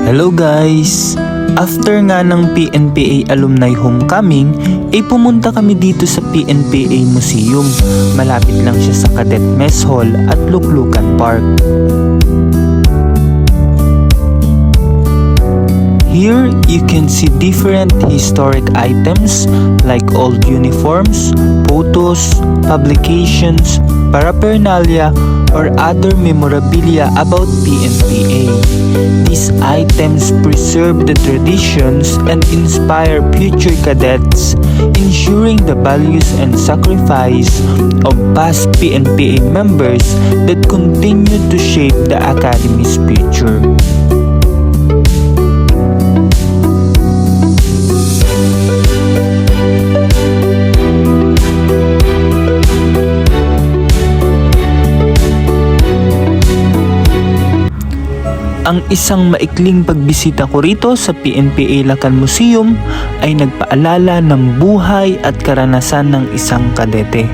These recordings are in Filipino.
Hello guys! After nga ng PNPA Alumni Homecoming, ay pumunta kami dito sa PNPA Museum. Malapit lang siya sa Cadet Mess Hall at Luklukan Park. Here, you can see different historic items like old uniforms, photos, publications, paraphernalia, or other memorabilia about PNPA. These items preserve the traditions and inspire future cadets, ensuring the values and sacrifice of past PNPA members that continue to shape the Academy's future. Ang isang maikling pagbisita ko rito sa PNPA Lakan Museum ay nagpaalala ng buhay at karanasan ng isang kadete.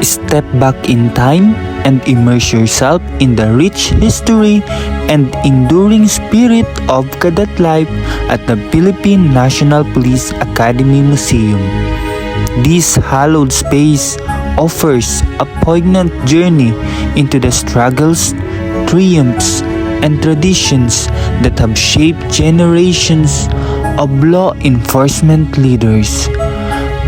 Step back in time and immerse yourself in the rich history and enduring spirit of cadet life at the Philippine National Police Academy Museum. This hallowed space offers a poignant journey into the struggles, triumphs, and traditions that have shaped generations of law enforcement leaders.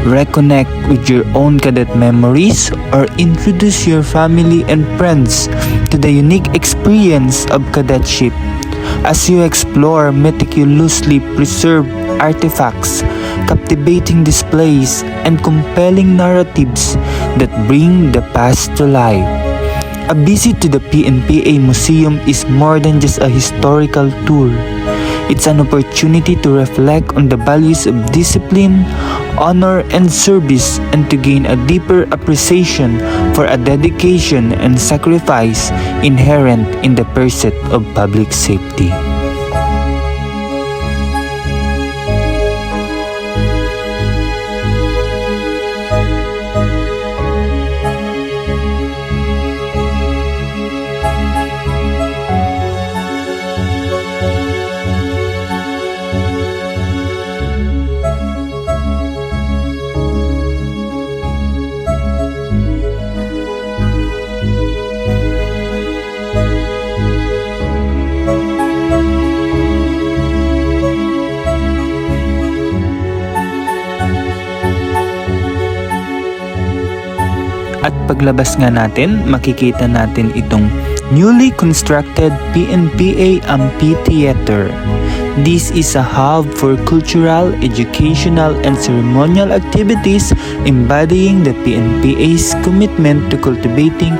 Reconnect with your own cadet memories or introduce your family and friends to the unique experience of cadetship as you explore meticulously preserved artifacts, captivating displays, and compelling narratives that bring the past to life. A visit to the PNPA Museum is more than just a historical tour. It's an opportunity to reflect on the values of discipline, honor, and service, and to gain a deeper appreciation for a dedication and sacrifice inherent in the pursuit of public safety. At paglabas nga natin, makikita natin itong newly constructed PNPA Amphitheater. This is a hub for cultural, educational, and ceremonial activities embodying the PNPA's commitment to cultivating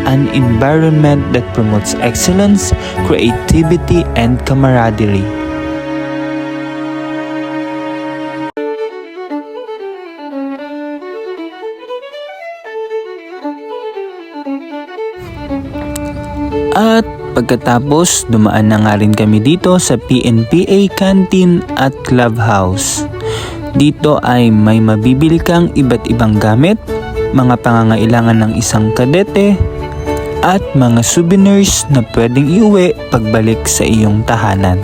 an environment that promotes excellence, creativity, and camaraderie. At pagkatapos, dumaan na nga rin kami dito sa PNPA Canteen at Clubhouse. Dito ay may mabibili kang iba't ibang gamit, mga pangangailangan ng isang kadete, at mga souvenirs na pwedeng iuwi pagbalik sa iyong tahanan.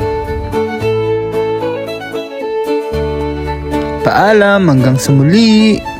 Paalam, hanggang sa muli!